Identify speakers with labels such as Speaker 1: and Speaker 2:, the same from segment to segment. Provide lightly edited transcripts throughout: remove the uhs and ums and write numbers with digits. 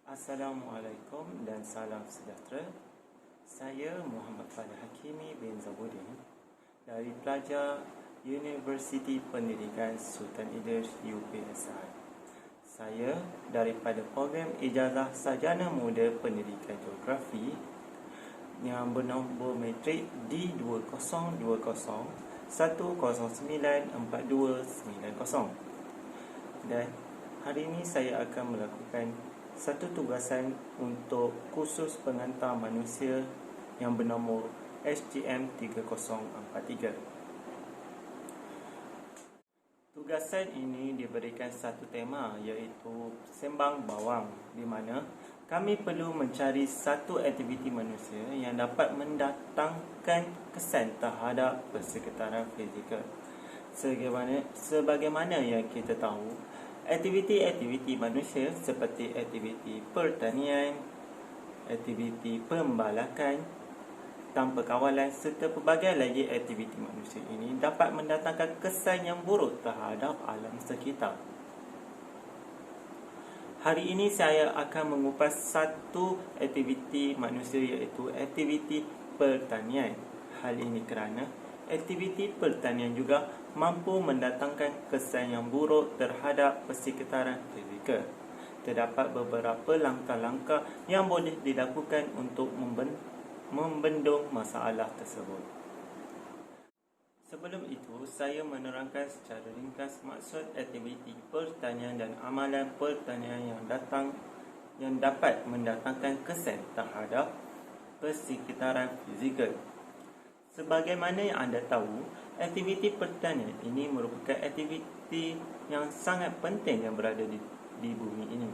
Speaker 1: Assalamualaikum dan salam sejahtera. Saya Muhammad Fadil Hakimi bin Zabudin dari pelajar Universiti Pendidikan Sultan Idris UPSI. Saya daripada program Ijazah Sarjana Muda Pendidikan Geografi yang bernombor matrik D2010109490. Dan hari ini saya akan melakukan satu tugasan untuk kursus pengantar manusia yang bernombor SGM 3043. Tugasan ini diberikan satu tema, iaitu sembang bawang, di mana kami perlu mencari satu aktiviti manusia yang dapat mendatangkan kesan terhadap persekitaran fizikal. Sebagaimana yang kita tahu, aktiviti-aktiviti manusia seperti aktiviti pertanian, aktiviti pembalakan tanpa kawalan serta pelbagai lagi aktiviti manusia ini dapat mendatangkan kesan yang buruk terhadap alam sekitar. Hari ini saya akan mengupas satu aktiviti manusia, iaitu aktiviti pertanian. Hal ini kerana aktiviti pertanian juga mampu mendatangkan kesan yang buruk terhadap persekitaran fizikal. Terdapat beberapa langkah-langkah yang boleh dilakukan untuk membendung masalah tersebut. Sebelum itu, saya menerangkan secara ringkas maksud aktiviti pertanian dan amalan pertanian yang dapat mendatangkan kesan terhadap persekitaran fizikal. Sebagaimana yang anda tahu, aktiviti pertanian ini merupakan aktiviti yang sangat penting yang berada di bumi ini.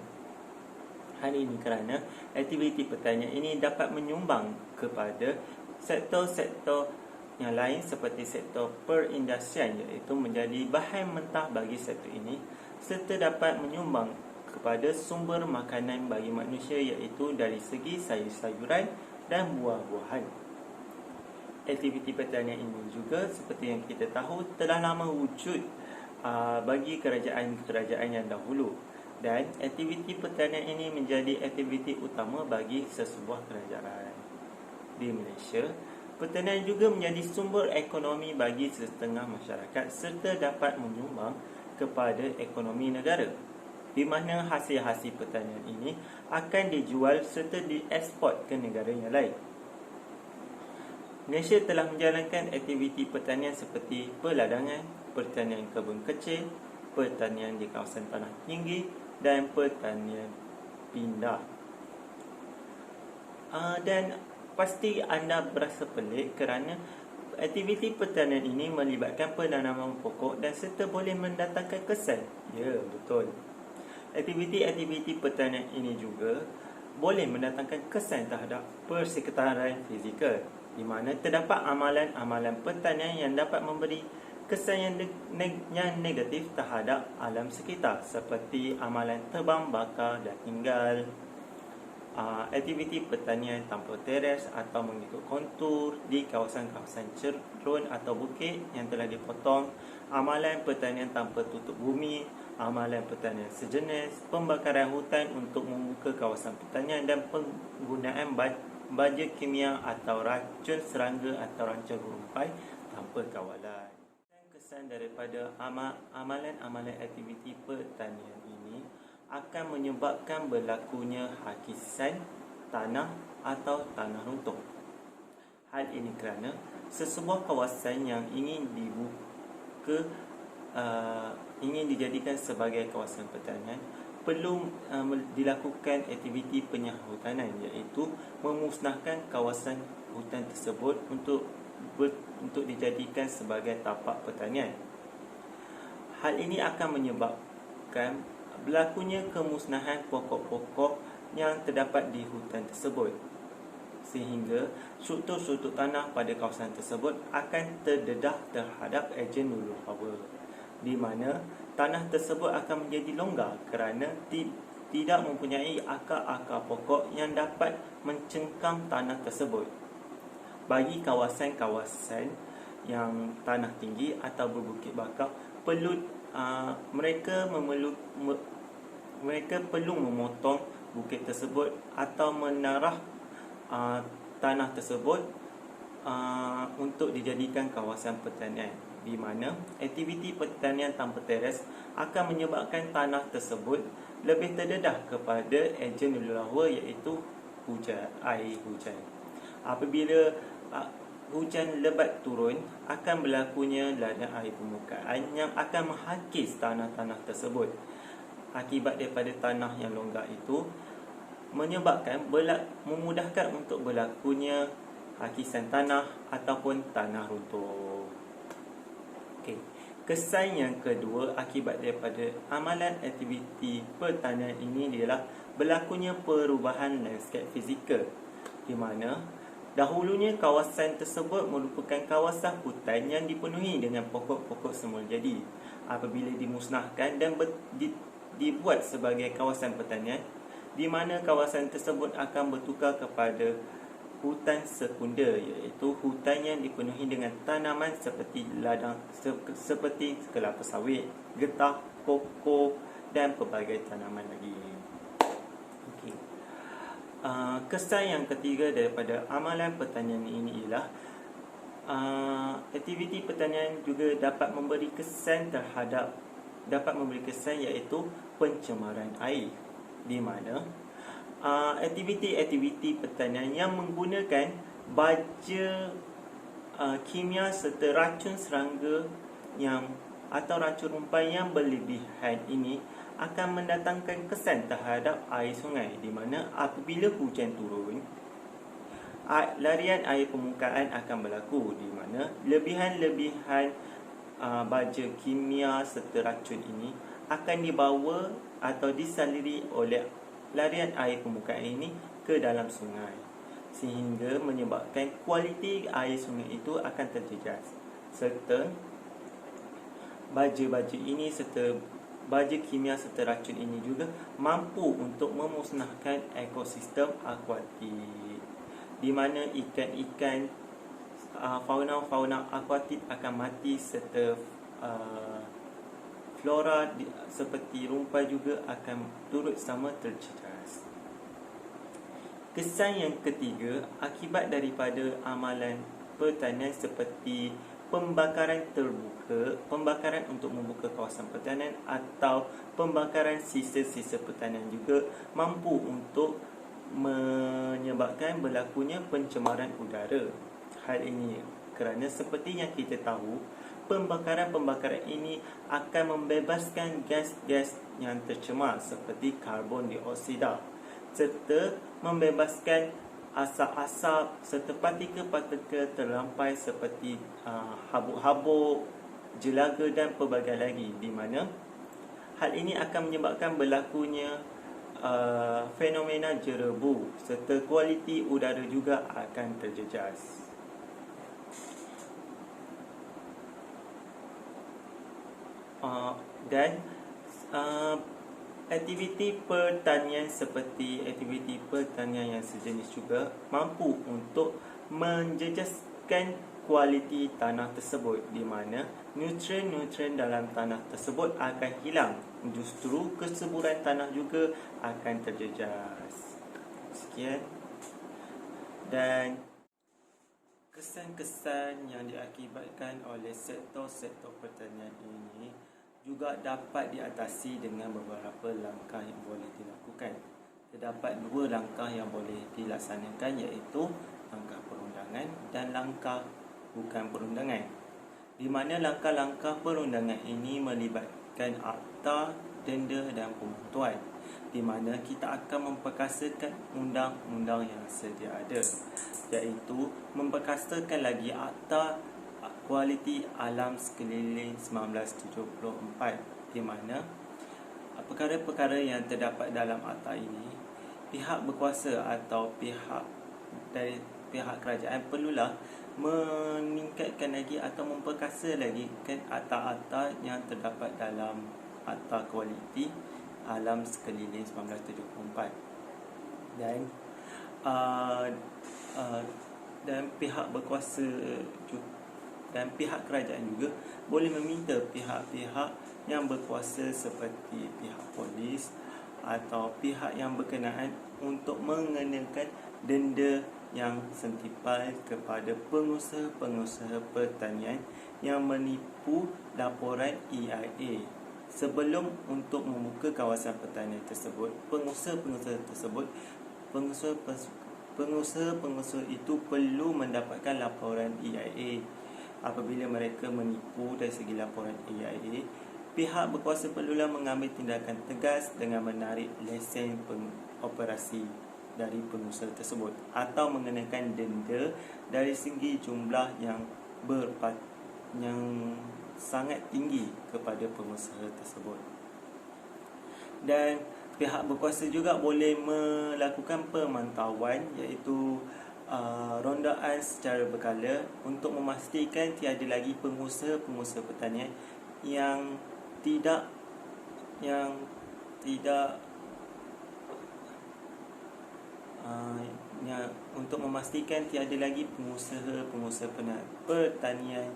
Speaker 1: Hal ini kerana aktiviti pertanian ini dapat menyumbang kepada sektor-sektor yang lain seperti sektor perindustrian, iaitu menjadi bahan mentah bagi sektor ini, serta dapat menyumbang kepada sumber makanan bagi manusia, iaitu dari segi sayur-sayuran dan buah-buahan. Aktiviti pertanian ini juga seperti yang kita tahu telah lama wujud bagi kerajaan-kerajaan yang dahulu, dan aktiviti pertanian ini menjadi aktiviti utama bagi sesebuah kerajaan. Di Malaysia, pertanian juga menjadi sumber ekonomi bagi setengah masyarakat serta dapat menyumbang kepada ekonomi negara, di mana hasil-hasil pertanian ini akan dijual serta dieksport ke negara yang lain. Malaysia telah menjalankan aktiviti pertanian seperti peladangan, pertanian kebun kecil, pertanian di kawasan tanah tinggi dan pertanian pindah. Dan pasti anda berasa pelik kerana aktiviti pertanian ini melibatkan penanaman pokok dan serta boleh mendatangkan kesan. Ya, betul. Aktiviti-aktiviti pertanian ini juga boleh mendatangkan kesan terhadap persekitaran fizikal, di mana terdapat amalan-amalan pertanian yang dapat memberi kesan yang negatif terhadap alam sekitar, seperti amalan tebang bakar dan tinggal, aktiviti pertanian tanpa teres atau mengikut kontur di kawasan-kawasan cerun atau bukit yang telah dipotong, amalan pertanian tanpa tutup bumi, amalan pertanian sejenis, pembakaran hutan untuk membuka kawasan pertanian dan penggunaan baja kimia atau racun serangga atau ranca gurumpai tanpa kawalan. Kesan daripada amalan-amalan aktiviti pertanian ini akan menyebabkan berlakunya hakisan tanah atau tanah runtuh. Hal ini kerana sesebuah kawasan yang ingin dijadikan sebagai kawasan pertanian perlu dilakukan aktiviti penyahutanan, iaitu memusnahkan kawasan hutan tersebut untuk dijadikan sebagai tapak pertanian. Hal ini akan menyebabkan berlakunya kemusnahan pokok-pokok yang terdapat di hutan tersebut, sehingga struktur-struktur tanah pada kawasan tersebut akan terdedah terhadap ejen luluh haba, di mana tanah tersebut akan menjadi longgar kerana tidak mempunyai akar-akar pokok yang dapat mencengkam tanah tersebut. Bagi kawasan-kawasan yang tanah tinggi atau berbukit bakar, perlu mereka mereka perlu memotong bukit tersebut atau menarah tanah tersebut untuk dijadikan kawasan pertanian, di mana aktiviti pertanian tanpa teres akan menyebabkan tanah tersebut lebih terdedah kepada ejen leluhur, iaitu air hujan. Apabila hujan lebat turun, akan berlakunya ladang air permukaan yang akan menghakis tanah-tanah tersebut. Akibat daripada tanah yang longgar itu menyebabkan memudahkan untuk berlakunya hakisan tanah ataupun tanah runtuh. Okey. Kesan yang kedua akibat daripada amalan aktiviti pertanian ini ialah berlakunya perubahan landscape fizikal, di mana dahulunya kawasan tersebut merupakan kawasan hutan yang dipenuhi dengan pokok-pokok semula jadi. Apabila dimusnahkan dan dibuat sebagai kawasan pertanian, di mana kawasan tersebut akan bertukar kepada hutan sekunder, iaitu hutan yang dipenuhi dengan tanaman seperti ladang, seperti kelapa sawit, getah, koko dan pelbagai tanaman lagi. Okey. Kesan yang ketiga daripada amalan pertanian ini ialah aktiviti pertanian juga dapat memberi kesan iaitu pencemaran air, di mana aktiviti-aktiviti pertanian yang menggunakan baja kimia serta racun serangga atau racun rumpai yang berlebihan ini akan mendatangkan kesan terhadap air sungai, di mana apabila hujan turun, larian air permukaan akan berlaku, di mana lebihan-lebihan baja kimia serta racun ini akan dibawa atau disaliri oleh larian air permukaan ini ke dalam sungai, sehingga menyebabkan kualiti air sungai itu akan terjejas, serta baja-baja ini serta baja kimia serta racun ini juga mampu untuk memusnahkan ekosistem akuatik, di mana ikan-ikan, fauna-fauna akuatik akan mati, serta flora seperti rumpai juga akan turut sama terjejas. Kesan yang ketiga akibat daripada amalan pertanian seperti pembakaran terbuka, pembakaran untuk membuka kawasan pertanian atau pembakaran sisa-sisa pertanian juga mampu untuk menyebabkan berlakunya pencemaran udara. Hal ini kerana seperti yang kita tahu, pembakaran-pembakaran ini akan membebaskan gas-gas yang tercemar seperti karbon dioksida, serta membebaskan asap-asap serta partikel-partikel terlampai seperti habuk-habuk, jelaga dan pelbagai lagi, di mana hal ini akan menyebabkan berlakunya fenomena jerebu serta kualiti udara juga akan terjejas. Dan aktiviti pertanian seperti aktiviti pertanian yang sejenis juga mampu untuk menjejaskan kualiti tanah tersebut, di mana nutrien-nutrien dalam tanah tersebut akan hilang, justru kesuburan tanah juga akan terjejas. Sekian. Dan kesan-kesan yang diakibatkan oleh sektor-sektor pertanian ini juga dapat diatasi dengan beberapa langkah yang boleh dilakukan. Terdapat dua langkah yang boleh dilaksanakan, iaitu langkah perundangan dan langkah bukan perundangan, di mana langkah-langkah perundangan ini melibatkan akta, denda dan pemotongan, di mana kita akan memperkasakan undang-undang yang sedia ada, iaitu memperkasakan lagi akta kualiti alam sekeliling 1974, di mana perkara-perkara yang terdapat dalam akta ini, pihak berkuasa atau pihak kerajaan perlulah meningkatkan lagi atau memperkasa lagi akta-akta yang terdapat dalam akta kualiti alam sekeliling 1974, dan pihak berkuasa dan pihak kerajaan juga boleh meminta pihak-pihak yang berkuasa seperti pihak polis atau pihak yang berkenaan untuk mengenakan denda yang sentimpal kepada pengusaha-pengusaha pertanian yang menipu laporan EIA. Sebelum untuk membuka kawasan pertanian tersebut, pengusaha-pengusaha itu perlu mendapatkan laporan EIA. Apabila mereka menipu dari segi laporan EIA, pihak berkuasa perlulah mengambil tindakan tegas dengan menarik lesen pengoperasi dari pengusaha tersebut atau mengenakan denda dari segi jumlah yang sangat tinggi kepada pengusaha tersebut. Dan pihak berkuasa juga boleh melakukan pemantauan, iaitu rondaan secara berkala untuk memastikan tiada lagi pengusaha-pengusaha pertanian yang tidak untuk memastikan tiada lagi pengusaha-pengusaha pertanian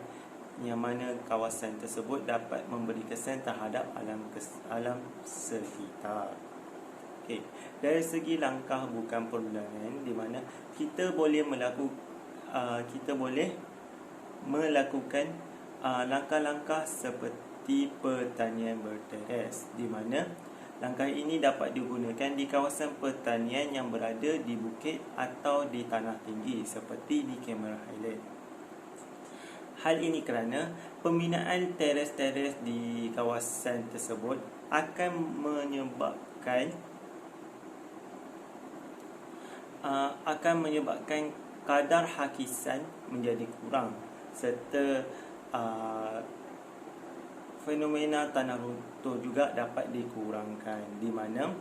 Speaker 1: yang mana kawasan tersebut dapat memberi kesan terhadap alam sekitar. Okey, dari segi langkah bukan perundangan, di mana kita boleh melakukan langkah-langkah seperti pertanian berteres, di mana langkah ini dapat digunakan di kawasan pertanian yang berada di bukit atau di tanah tinggi seperti di Cameron Highland. Hal ini kerana pembinaan teres-teres di kawasan tersebut akan menyebabkan kadar hakisan menjadi kurang serta fenomena tanah runtuh juga dapat dikurangkan, di mana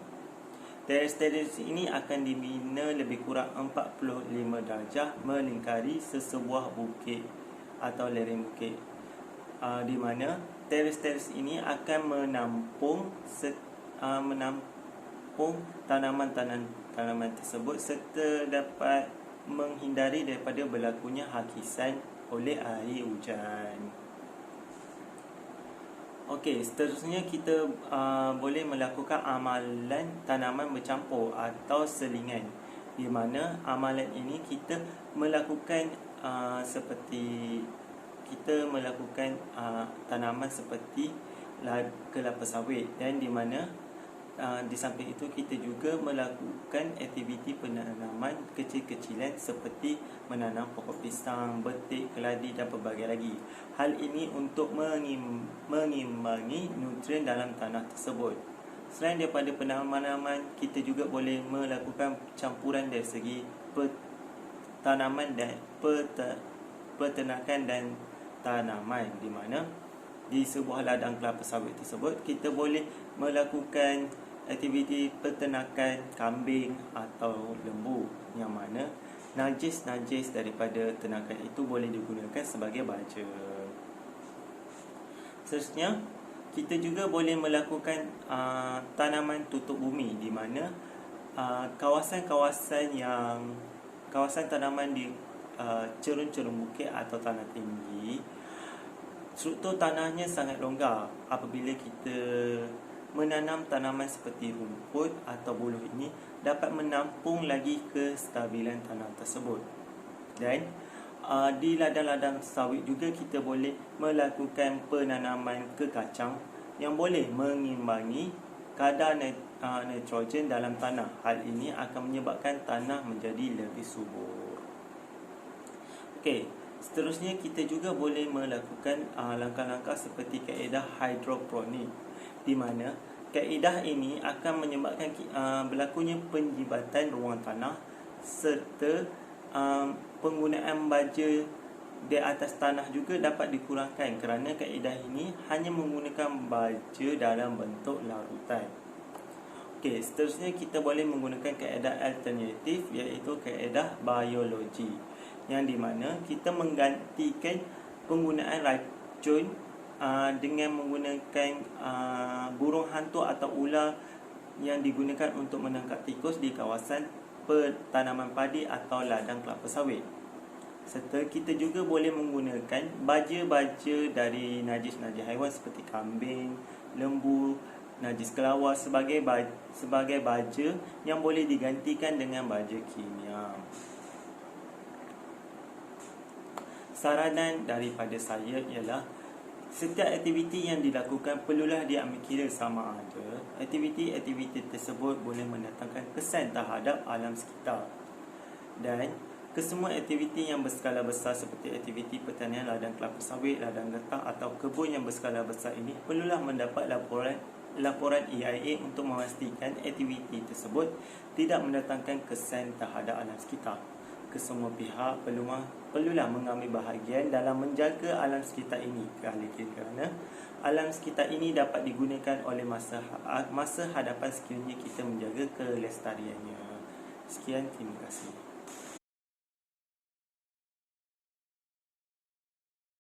Speaker 1: teres-teres ini akan dibina lebih kurang 45 darjah melingkari sesebuah bukit atau lereng bukit, di mana teres-teres ini akan menampung tanaman tersebut serta dapat menghindari daripada berlakunya hakisan oleh air hujan. Okey, seterusnya kita boleh melakukan amalan tanaman bercampur atau selingan, di mana amalan ini kita melakukan tanaman seperti kelapa sawit, dan di mana di samping itu kita juga melakukan aktiviti penanaman kecil-kecilan seperti menanam pokok pisang, betik, keladi dan pelbagai lagi. Hal ini untuk mengimbangi nutrien dalam tanah tersebut. Selain daripada penanaman, kita juga boleh melakukan campuran dari segi tanaman dan peternakan dan tanaman, di mana di sebuah ladang kelapa sawit tersebut kita boleh melakukan aktiviti peternakan kambing atau lembu, yang mana najis-najis daripada ternakan itu boleh digunakan sebagai baja. Seterusnya, kita juga boleh melakukan tanaman tutup bumi, di mana kawasan tanaman di cerun-cerun bukit atau tanah tinggi, struktur tanahnya sangat longgar. Apabila kita menanam tanaman seperti rumput atau buluh ini dapat menampung lagi kestabilan tanah tersebut. Dan di ladang-ladang sawit juga kita boleh melakukan penanaman kekacang yang boleh mengimbangi kadar nitrogen dalam tanah. Hal ini akan menyebabkan tanah menjadi lebih subur. Okey, seterusnya kita juga boleh melakukan langkah-langkah seperti kaedah hidroponik, di mana kaedah ini akan menyebabkan berlakunya penjibatan ruang tanah serta penggunaan baja di atas tanah juga dapat dikurangkan kerana kaedah ini hanya menggunakan baja dalam bentuk larutan. Okey, seterusnya kita boleh menggunakan kaedah alternatif, iaitu kaedah biologi, yang di mana kita menggantikan penggunaan racun dengan menggunakan burung hantu atau ular yang digunakan untuk menangkap tikus di kawasan tanaman padi atau ladang kelapa sawit. Serta kita juga boleh menggunakan baja-baja dari najis-najis haiwan seperti kambing, lembu najis kelawar sebagai baja yang boleh digantikan dengan baja kimia. Saranan daripada saya ialah setiap aktiviti yang dilakukan perlulah diambil kira sama ada aktiviti tersebut boleh mendatangkan kesan terhadap alam sekitar. Dan kesemua aktiviti yang berskala besar seperti aktiviti pertanian ladang kelapa sawit, ladang getah atau kebun yang berskala besar ini perlulah mendapat laporan EIA untuk memastikan aktiviti tersebut tidak mendatangkan kesan terhadap alam sekitar. Kesemua pihak perlulah mengambil bahagian dalam menjaga alam sekitar ini kerana alam sekitar ini dapat digunakan oleh masa hadapan sekiranya kita menjaga kelestariannya. Sekian, terima kasih.